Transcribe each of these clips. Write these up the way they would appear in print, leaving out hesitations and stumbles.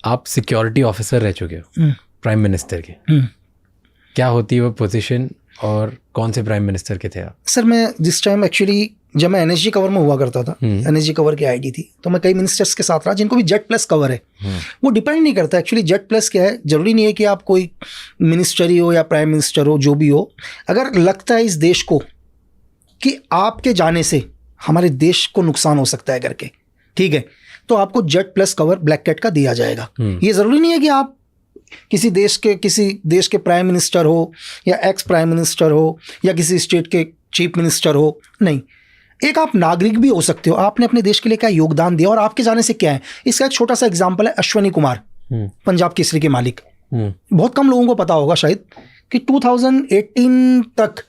आप security officer रह चुके हो प्राइम मिनिस्टर के, क्या होती है वो पोजीशन और कौन से प्राइम मिनिस्टर के थे आप? सर मैं जिस टाइम एक्चुअली जब मैं एनएसजी कवर में हुआ करता था, एनएसजी कवर की आईडी थी, तो मैं कई मिनिस्टर्स के साथ रहा जिनको भी जेड प्लस कवर है। वो डिपेंड नहीं करता एक्चुअली जेड प्लस क्या है, जरूरी नहीं है कि आप कोई मिनिस्टरी हो या प्राइम मिनिस्टर हो, जो भी हो, अगर लगता है इस देश को कि आपके जाने से हमारे देश को नुकसान हो सकता है करके, ठीक है, तो आपको Z plus cover black cat का दिया जाएगा। ये जरूरी नहीं है कि आप किसी देश के प्राइम मिनिस्टर हो या एक्स प्राइम मिनिस्टर हो या किसी स्टेट के चीफ मिनिस्टर हो, नहीं, एक आप नागरिक भी हो सकते हो। आपने अपने देश के लिए क्या योगदान दिया और आपके जाने से क्या है। इसका एक छोटा सा एग्जांपल है अश्वनी कुमार, पंजाब केसरी के मालिक। बहुत कम लोगों को पता होगा शायद कि 2018 तक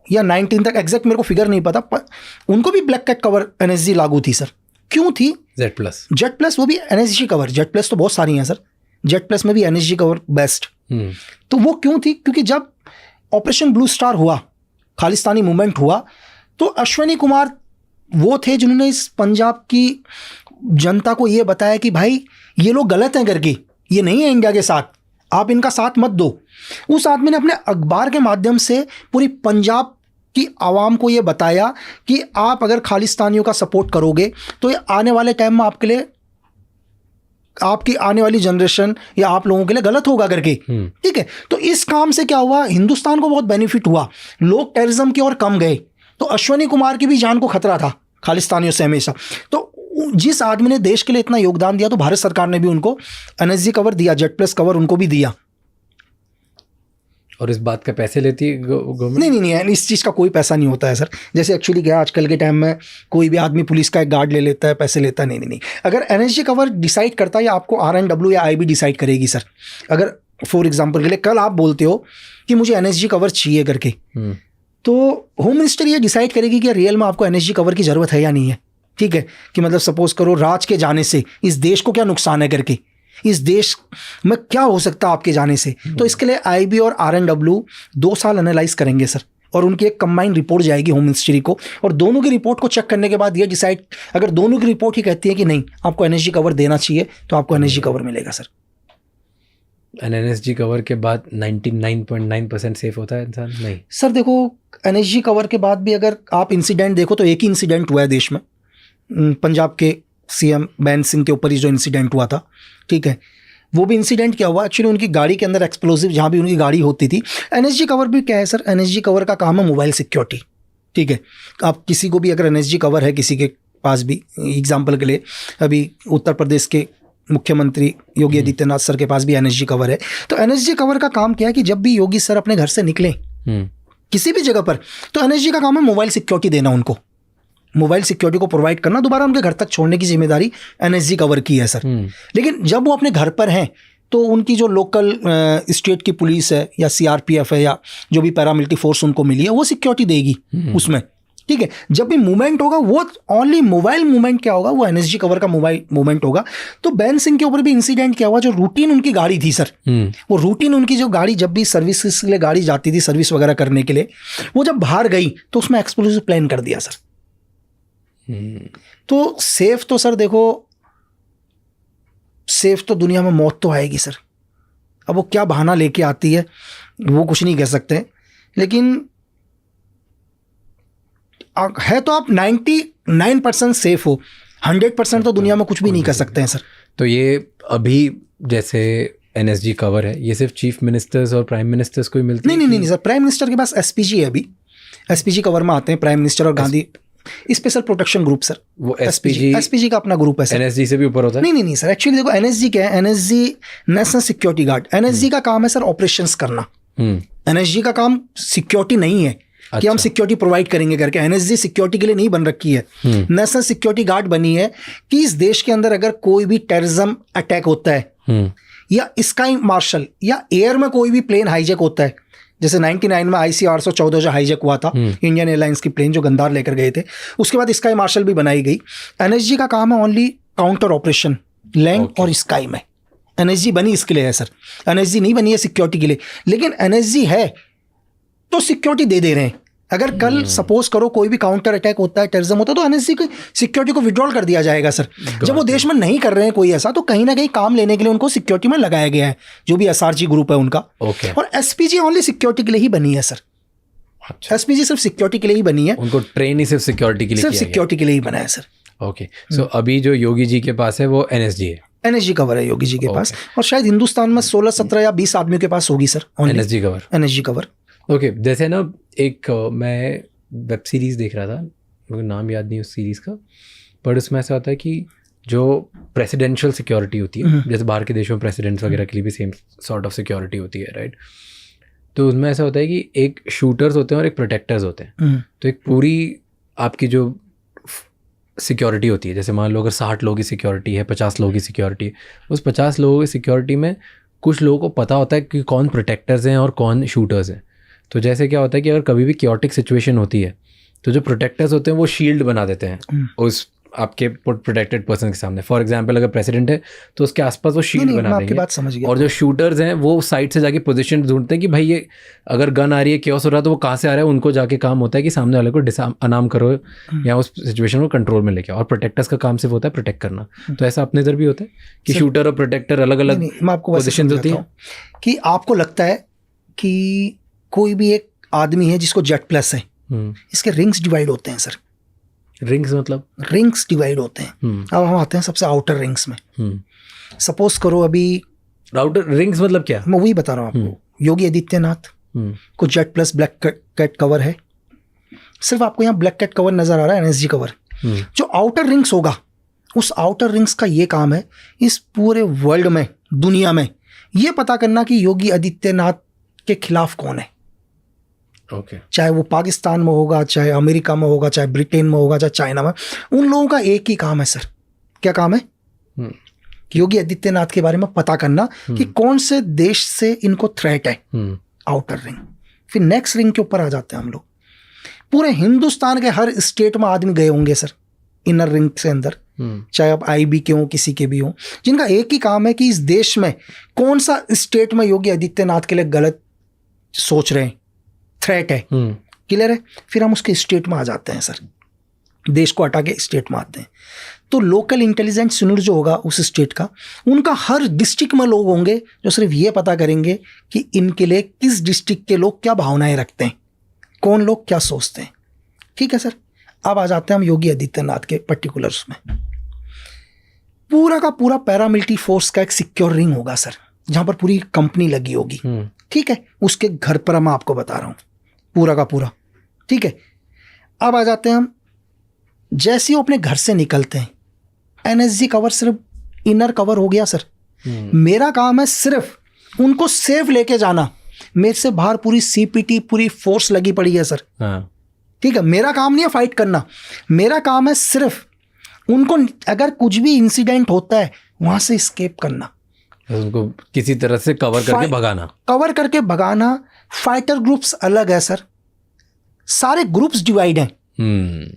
या 19 तक, एग्जैक्ट मेरे को फिगर नहीं पता, पर उनको भी ब्लैक कैट कवर एनएसजी लागू थी सर। क्यों थी? जेड प्लस वो भी एनएसजी कवर, जेड प्लस तो बहुत सारी हैं सर, जेड प्लस में भी एनएसजी कवर बेस्ट। तो वो क्यों थी? क्योंकि जब ऑपरेशन ब्लू स्टार हुआ, खालिस्तानी मूवमेंट हुआ, तो अश्वनी कुमार वो थे जिन्होंने इस पंजाब की जनता को ये बताया कि भाई ये लोग गलत हैं करके, ये नहीं है इंडिया के साथ, आप इनका साथ मत दो। उस आदमी ने अपने अखबार के माध्यम से पूरी पंजाब की आवाम को ये बताया कि आप अगर खालिस्तानियों का सपोर्ट करोगे तो ये आने वाले टाइम में आपके लिए, आपकी आने वाली जनरेशन या आप लोगों के लिए गलत होगा करके, ठीक है। तो इस काम से क्या हुआ, हिंदुस्तान को बहुत बेनिफिट हुआ, लोग टेररिज्म की ओर कम गए। तो अश्वनी कुमार की भी जान को खतरा था खालिस्तानियों से हमेशा। तो जिस आदमी ने देश के लिए इतना योगदान दिया, तो भारत सरकार ने भी उनको एनएसजी कवर दिया, जेड प्लस कवर उनको भी दिया। और इस बात का पैसे लेती है गवर्नमेंट? नहीं, इस चीज़ का कोई पैसा नहीं होता है सर। जैसे एक्चुअली क्या आजकल के टाइम में कोई भी आदमी पुलिस का एक गार्ड ले लेता है, पैसे लेता है, नहीं। अगर एनएसजी कवर डिसाइड करता है या आपको RNW या IB डिसाइड करेगी सर। अगर फॉर एग्जांपल के लिए कल आप बोलते हो कि मुझे एनएसजी कवर चाहिए करके, तो होम मिनिस्टर ये डिसाइड करेगी कि रियल में आपको एनएसजी कवर की ज़रूरत है या नहीं है, ठीक है। कि मतलब सपोज करो राज के जाने से इस देश को क्या नुकसान है करके, इस देश में क्या हो सकता है आपके जाने से। तो इसके लिए IB और RNW 2 साल एनालाइज करेंगे सर, और उनकी एक कंबाइंड रिपोर्ट जाएगी होम मिनिस्ट्री को, और दोनों की रिपोर्ट को चेक करने के बाद ये डिसाइड, अगर दोनों की रिपोर्ट ही कहती है कि नहीं आपको एनएसजी कवर देना चाहिए, तो आपको एनएसजी कवर मिलेगा सर। एनएसजी कवर के बाद 99.9% सेफ होता है इंसान? नहीं सर, देखो एनएसजी कवर के बाद भी अगर आप इंसिडेंट देखो तो एक ही इंसिडेंट हुआ है देश में, पंजाब के CM बैन सिंह के ऊपर ही जो इंसिडेंट हुआ था, ठीक है। वो भी इंसिडेंट क्या हुआ, एक्चुअली उनकी गाड़ी के अंदर एक्सप्लोसिव, जहाँ भी उनकी गाड़ी होती थी। एनएसजी कवर भी क्या है सर, एनएसजी कवर का काम है मोबाइल सिक्योरिटी, ठीक है। आप किसी को भी अगर एनएसजी कवर है किसी के पास भी, एग्जाम्पल के लिए अभी उत्तर प्रदेश के मुख्यमंत्री योगी आदित्यनाथ सर के पास भी एनएसजी कवर है। तो एनएसजी कवर का काम क्या है कि जब भी योगी सर अपने घर से निकले किसी भी जगह पर, तो एनएसजी का काम है मोबाइल सिक्योरिटी देना, उनको मोबाइल सिक्योरिटी को प्रोवाइड करना, दोबारा उनके घर तक छोड़ने की जिम्मेदारी एनएसजी कवर की है सर। लेकिन जब वो अपने घर पर हैं तो उनकी जो लोकल स्टेट की पुलिस है या CRPF है या जो भी पैरामिलिट्री फोर्स उनको मिली है, वो सिक्योरिटी देगी उसमें, ठीक है। जब भी मूवमेंट होगा वो ओनली मोबाइल मूवमेंट क्या होगा, वो एनएसजी कवर का मोबाइल मूवमेंट होगा। तो बैन सिंह के ऊपर भी इंसिडेंट क्या हुआ, जो रूटीन उनकी गाड़ी थी सर, वो रूटीन उनकी जो गाड़ी जब भी सर्विस के लिए गाड़ी जाती थी सर्विस वगैरह करने के लिए, वो जब बाहर गई तो उसमें एक्सप्लोसिव प्लान कर दिया सर। तो सेफ तो सर देखो, सेफ तो दुनिया में मौत तो आएगी सर। अब वो क्या बहाना लेके आती है वो कुछ नहीं कह सकते, लेकिन है तो आप 99% सेफ हो, 100% तो दुनिया में कुछ भी नहीं कर सकते हैं सर। तो ये अभी जैसे एनएसजी कवर है, ये सिर्फ चीफ मिनिस्टर्स और प्राइम मिनिस्टर्स को ही मिलती है? नहीं सर, प्राइम मिनिस्टर के पास SPG है, अभी SPG कवर में आते हैं प्राइम मिनिस्टर और Gandhi special protection group sir. वो SPG का अपना ग्रुप है सर। एनएसजी से भी ऊपर होता है? नहीं सर, एक्चुअली देखो एनएसजी क्या है, NSG national security guard. NSG का काम है सर ऑपरेशंस करना, एनएसजी का काम सिक्योरिटी नहीं है कि हम सिक्योरिटी प्रोवाइड करेंगे करके। एनएसजी सिक्योरिटी के लिए नहीं बन रखी है, नेशनल सिक्योरिटी गार्ड बनी है कि इस देश के अंदर अगर कोई भी टेररिज्म अटैक होता है या स्काई मार्शल या एयर में कोई भी प्लेन हाईजैक होता है, जैसे 99 में IC-814 जो हाईजैक हुआ था इंडियन एयरलाइंस की प्लेन जो गंदार लेकर गए थे, उसके बाद स्काई मार्शल भी बनाई गई। एनएसजी का काम है ओनली काउंटर ऑपरेशन लैंड और स्काई में। एनएसजी बनी इसके लिए है सर, एनएसजी नहीं बनी है सिक्योरिटी के लिए। लेकिन एनएसजी है तो सिक्योरिटी दे रहे हैं, अगर कल सपोज करो कोई भी काउंटर अटैक होता है, टेररिज्म होता है, तो एनएसजी की सिक्योरिटी को विड्रॉल कर दिया जाएगा सर। जब वो देश में नहीं कर रहे हैं कोई ऐसा, तो कहीं ना कहीं काम लेने के लिए उनको सिक्योरिटी में लगाया गया है, जो भी एसआरजी ग्रुप है उनका। और एसपीजी ओनली सिक्योरिटी के लिए ही बनी है सर। एसपीजी सिर्फ सिक्योरिटी के लिए ही बनी है, उनको ट्रेन ही सिर्फ सिक्योरिटी के लिए, सिर्फ सिक्योरिटी के लिए ही बना है सर। ओके, सो अभी जो योगी जी के पास है वो एनएसजी है, एनएसजी कवर है योगी जी के पास, और शायद हिंदुस्तान में 16, 17 या 20 आदमियों के पास होगी sir NSG cover. NSG cover. Okay, जैसे ना एक मैं वेब सीरीज़ देख रहा था, मुझे नाम याद नहीं उस सीरीज़ का, पर उसमें ऐसा होता है कि जो प्रेसिडेंशियल सिक्योरिटी होती है, जैसे बाहर के देशों में प्रेसिडेंट्स वगैरह के लिए भी सेम सॉर्ट ऑफ सिक्योरिटी होती है, राइट? तो उसमें ऐसा होता है कि एक शूटर्स होते हैं और एक प्रोटेक्टर्स होते हैं। तो एक पूरी आपकी जो सिक्योरिटी होती है, जैसे मान लो अगर 60 लोगों की सिक्योरिटी है, 50 लोगों की सिक्योरिटी है, उस 50 लोगों की सिक्योरिटी में कुछ लोगों को पता होता है कि कौन प्रोटेक्टर्स हैं और कौन शूटर्स हैं। तो जैसे क्या होता है कि अगर कभी भी क्योटिक सिचुएशन होती है, तो जो प्रोटेक्टर्स होते हैं वो शील्ड बना देते हैं उस आपके प्रोटेक्टेड पर्सन के सामने। फॉर एग्जांपल अगर प्रेसिडेंट है तो उसके आसपास वो शील्ड बना देंगे। बात समझ गया। और जो शूटर्स हैं वो साइड से जाके पोजीशन ढूंढते हैं कि भाई ये अगर गन आ रही है, क्योस हो रहा है, तो वो कहाँ से आ रहा है, उनको जाके काम होता है कि सामने वाले को अनाम करो या उस सिचुएशन को कंट्रोल में लेके आओ। और प्रोटेक्टर्स का काम सिर्फ होता है प्रोटेक्ट करना। तो ऐसा अपने इधर भी होता है कि शूटर और प्रोटेक्टर अलग अलग पोजिशन होती है। कि आपको लगता है कि कोई भी एक आदमी है जिसको जेट प्लस है, इसके रिंग्स डिवाइड होते हैं सर। रिंग्स मतलब रिंग्स डिवाइड होते हैं। अब हम आते हैं सबसे आउटर रिंग्स में। सपोज करो अभी आउटर रिंग्स मतलब क्या, मैं वही बता रहा हूँ आपको। योगी आदित्यनाथ को Z plus black cat cover है, सिर्फ आपको यहाँ ब्लैक कैट कवर नजर आ रहा है, एनएसजी कवर। जो आउटर रिंग्स होगा, उस आउटर रिंग्स का ये काम है इस पूरे वर्ल्ड में, दुनिया में ये पता करना कि योगी आदित्यनाथ के खिलाफ कौन है। चाहे वो पाकिस्तान में होगा, चाहे अमेरिका में होगा, चाहे ब्रिटेन में होगा, चाहे चाइना में, उन लोगों का एक ही काम है सर। क्या काम है? योगी आदित्यनाथ के बारे में पता करना कि कौन से देश से इनको थ्रेट है। Outer ring. फिर नेक्स्ट रिंग के ऊपर आ जाते हैं हम लोग। पूरे हिंदुस्तान के हर स्टेट में आदमी गए होंगे सर इनर रिंग से अंदर, चाहे आप आईबी के हो, किसी के भी हो, जिनका एक ही काम है कि इस देश में कौन सा स्टेट में योगी आदित्यनाथ के लिए गलत सोच रहे हैं, थ्रेट है। क्लियर है? फिर हम उसके स्टेट में आ जाते हैं सर, देश को हटा के स्टेट में आते हैं। तो लोकल इंटेलिजेंस यूनिट जो होगा उस स्टेट का, उनका हर डिस्ट्रिक्ट में लोग होंगे जो सिर्फ ये पता करेंगे कि इनके लिए किस डिस्ट्रिक्ट के लोग क्या भावनाएं रखते हैं, कौन लोग क्या सोचते हैं। ठीक है सर। अब आ जाते हैं हम योगी आदित्यनाथ के पर्टिकुलर्स में। पूरा का पूरा पैरामिलिट्री फोर्स का एक सिक्योर रिंग होगा सर, जहां पर पूरी कंपनी लगी होगी। ठीक है, उसके घर पर मैं आपको बता रहा हूं पूरा का पूरा। ठीक है। अब आ जाते हैं हम, जैसे ही वो अपने घर से निकलते हैं, एनएसजी कवर सिर्फ इनर कवर हो गया सर। मेरा काम है सिर्फ उनको सेफ लेके जाना। मेरे से बाहर पूरी सीपीटी, पूरी फोर्स लगी पड़ी है सर। ठीक है, मेरा काम नहीं है फाइट करना, मेरा काम है सिर्फ उनको अगर कुछ भी इंसिडेंट होता है वहां से एस्केप करना, उनको किसी तरह से कवर करके भगाना। फाइटर ग्रुप्स अलग है सर, सारे ग्रुप्स डिवाइड हैं।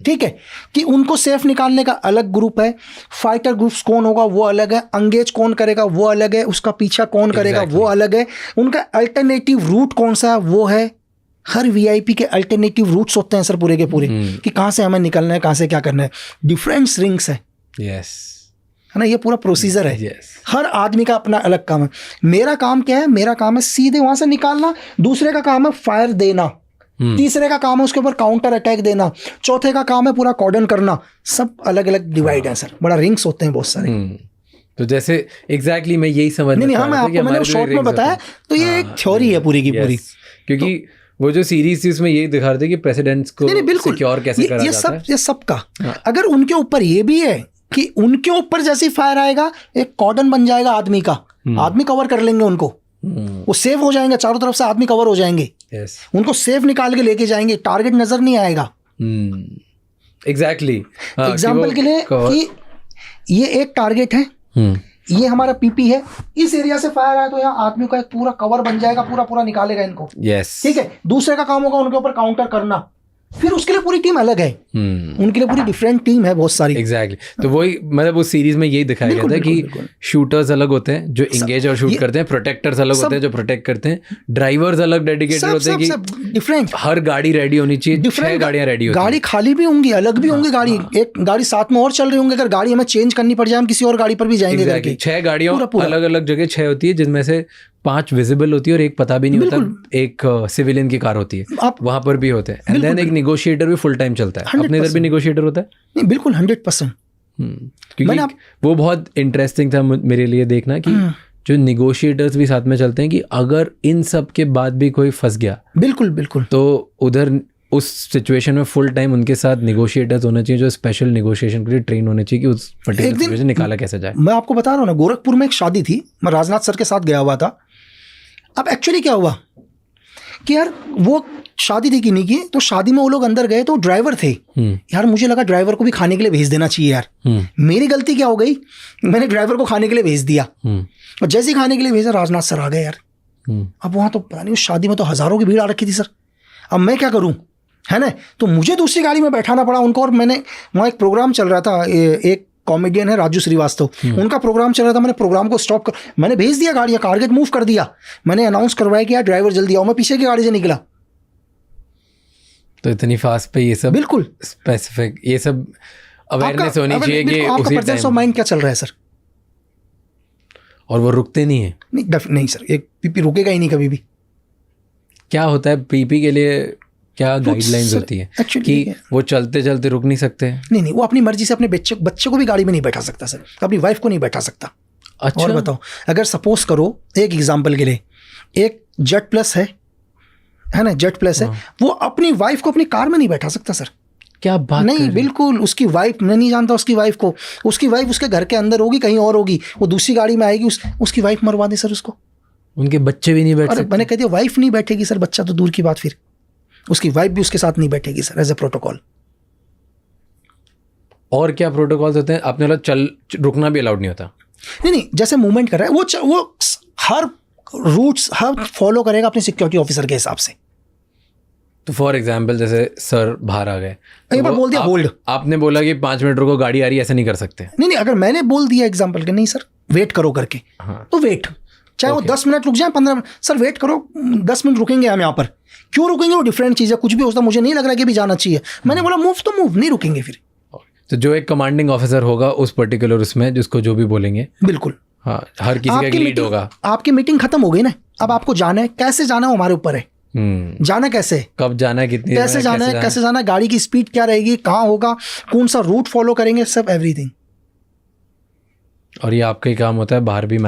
ठीक है, कि उनको सेफ निकालने का अलग ग्रुप है, फाइटर ग्रुप्स कौन होगा वो अलग है, अंगेज कौन करेगा वो अलग है, उसका पीछा कौन करेगा वो अलग है, उनका अल्टरनेटिव रूट कौन सा है वो है। हर वीआईपी के अल्टरनेटिव रूट्स होते हैं सर पूरे के पूरे, कि कहाँ से हमें निकलना है, कहाँ से क्या करना है। डिफरेंट रिंग्स है, है ना, ये पूरा प्रोसीजर है। हर आदमी का अपना अलग काम है। मेरा काम क्या है? मेरा काम है सीधे वहां से निकालना, दूसरे का काम है फायर देना, तीसरे का काम है उसके ऊपर काउंटर अटैक देना, चौथे का काम है पूरा कॉर्डन करना। सब अलग अलग डिवाइड है सर, बड़ा रिंग्स होते हैं बहुत सारे। तो जैसे एग्जैक्टली मैं यही समझ नहीं, मैंने शॉर्ट में बताया, तो ये एक थ्योरी है पूरी की पूरी। क्योंकि वो जो सीरीज थी उसमें यही दिखा रहे थे कि प्रेसिडेंट्स को सिक्योर कैसे करा जाता है। ये सबका अगर उनके ऊपर ये भी है कि उनके ऊपर जैसे फायर आएगा एक कॉर्डन बन जाएगा आदमी का, आदमी कवर कर लेंगे उनको, वो सेव हो जाएंगे, चारों तरफ से आदमी कवर हो जाएंगे। उनको सेफ निकाल के लेके जाएंगे, टारगेट नजर नहीं आएगा। एग्जैक्टली एग्जाम्पल के लिए कि ये एक टारगेट है, ये हमारा पीपी है, इस एरिया से फायर आया तो यहाँ आदमी का एक पूरा कवर बन जाएगा, पूरा निकालेगा इनको। यस, ठीक है। दूसरे का काम होगा उनके ऊपर काउंटर करना, फिर उसके लिए पूरी टीम अलग है, उनके लिए पूरी डिफरेंट टीम है बहुत सारी। एग्जैक्टली तो वही मतलब उस सीरीज में यही दिखाया गया था कि शूटर्स अलग होते हैं जो इंगेज और शूट करते हैं, प्रोटेक्टर्स अलग होते हैं जो प्रोटेक्ट करते हैं, ड्राइवर्स अलग डेडिकेटेड होते हैं कि डिफरेंट, हर गाड़ी रेडी होनी चाहिए, 6 गाड़ियां रेडी होती हैं, गाड़ी खाली भी होंगी, अलग भी होंगी गाड़ी, एक गाड़ी साथ में और चल रही होंगे, अगर गाड़ी हमें चेंज करनी पड़ जाए हम किसी और गाड़ी पर भी जाएंगे करके। 6 गाड़ियों अलग अलग जगह 6 होती है, जिनमें से 5 विजिबल होती है और एक पता भी नहीं होता, एक सिविलियन की कार होती है, वहां पर भी होते हैं। एंड देन एक नेगोशिएटर भी फुल टाइम चलता है, अपने इधर भी नेगोशिएटर होता है। नहीं बिल्कुल 100%। क्योंकि वो बहुत इंटरेस्टिंग था मेरे लिए देखना कि जो नेगोशिएटर्स भी साथ में चलते हैं कि अगर इन सब के बाद भी कोई फंस गया, बिल्कुल बिल्कुल, तो उधर उस सिचुएशन में फुल टाइम उनके साथ नेगोशिएटर्स होना चाहिए जो स्पेशल नेगोशिएशन के लिए ट्रेन होने चाहिए कि उस पर्टिकुलर सिचुएशन निकाला कैसे जाए। मैं आपको बता रहा हूँ ना, गोरखपुर में एक शादी थी, मैं राजनाथ सर के साथ गया हुआ था। अब एक्चुअली क्या हुआ कि यार वो शादी थी कि नहीं की, तो शादी में वो लोग अंदर गए तो ड्राइवर थे यार, मुझे लगा ड्राइवर को भी खाने के लिए भेज देना चाहिए यार। मेरी गलती क्या हो गई, मैंने ड्राइवर को खाने के लिए भेज दिया, और जैसे ही खाने के लिए भेजा राजनाथ सर आ गए यार। अब वहाँ तो पता नहीं उस शादी में तो हजारों की भीड़ आ रखी थी सर। अब मैं क्या करूँ, है ना, तो मुझे दूसरी गाड़ी में बैठाना पड़ा उनको। और मैंने वहाँ एक प्रोग्राम चल रहा था, एक कॉमेडियन है राजू श्रीवास्तव, उनका प्रोग्राम चल रहा था, मैंने प्रोग्राम को स्टॉप कर, मैंने भेज दिया गाड़ी, टारगेट मूव कर दिया, मैंने अनाउंस करवाया कि यार ड्राइवर जल्दी आओ, मैं पीछे की गाड़ी से निकला। तो इतनी फास्ट पे ये सब बिल्कुल स्पेसिफिक, ये सब अवेयरनेस होनी चाहिए कि आपका प्रेजेंस ऑफ माइंड क्या चल रहा है सर, और वो रुकते नहीं है। नहीं सर, एक पीपी रुकेगा ही नहीं कभी भी। क्या होता है पीपी के लिए, क्या गाइडलाइंस होती है कि वो चलते चलते रुक नहीं सकते? नहीं, वो अपनी मर्जी से अपने बच्चे को भी गाड़ी में नहीं बैठा सकता सर, अपनी वाइफ को नहीं बैठा सकता। अच्छा, और बताओ, अगर सपोज करो एक एग्जांपल के लिए, एक जेट प्लस है ना, जेट प्लस है, वो अपनी वाइफ को अपनी कार में नहीं बैठा सकता सर। क्या बात नहीं, बिल्कुल उसकी वाइफ, मैं नहीं जानता उसकी वाइफ को, उसकी वाइफ उसके घर के अंदर होगी, कहीं और होगी, वो दूसरी गाड़ी में आएगी, उसकी वाइफ मरवा दे सर उसको। उनके बच्चे भी नहीं बैठ सकते? मैंने कह दिया वाइफ नहीं बैठेगी सर, बच्चा तो दूर की बात, फिर उसकी वाइफ भी उसके साथ नहीं बैठेगी सर, एज ए प्रोटोकॉल। और क्या प्रोटोकॉल्स होते हैं? अपने वाला रुकना भी अलाउड नहीं होता? नहीं, जैसे मूवमेंट कर रहा है वो हर रूट्स हर फॉलो करेगा अपने सिक्योरिटी ऑफिसर के हिसाब से। तो फॉर एग्जाम्पल जैसे सर बाहर आ गए, एक बार बोल दिया होल्ड, आपने बोला कि 5 मिनट रुको, गाड़ी आ रही है, ऐसा नहीं कर सकते? नहीं, अगर मैंने बोल दिया एग्जाम्पल के नहीं सर वेट करो करके, तो वेट, चाहे वो 10 मिनट रुक जाए, 15 मिनट, सर वेट करो, 10 मिनट रुकेंगे हम यहाँ पर, क्यों रुकेंगे, वो डिफरेंट चीज़ है, कुछ भी होता मुझे नहीं लग रहा कि भी जाना चाहिए, मैंने बोला मूव तो मूव, नहीं रुकेंगे फिर। तो जो एक कमांडिंग ऑफिसर होगा उस पर्टिकुलर उसमें, जिसको जो भी बोलेंगे, बिल्कुल, हाँ, हर किसी का एक लीड होगा। आपकी मीटिंग खत्म हो गई ना, अब आपको जाना है, कैसे जाना है हमारे ऊपर है, जाना कैसे, कब जाना है, कितनी कैसे जाना है, कैसे जाना है, गाड़ी की स्पीड क्या रहेगी, कहाँ होगा, कौन सा रूट फॉलो करेंगे, सब एवरीथिंग। और ये आपका ही काम होता है बाहर भी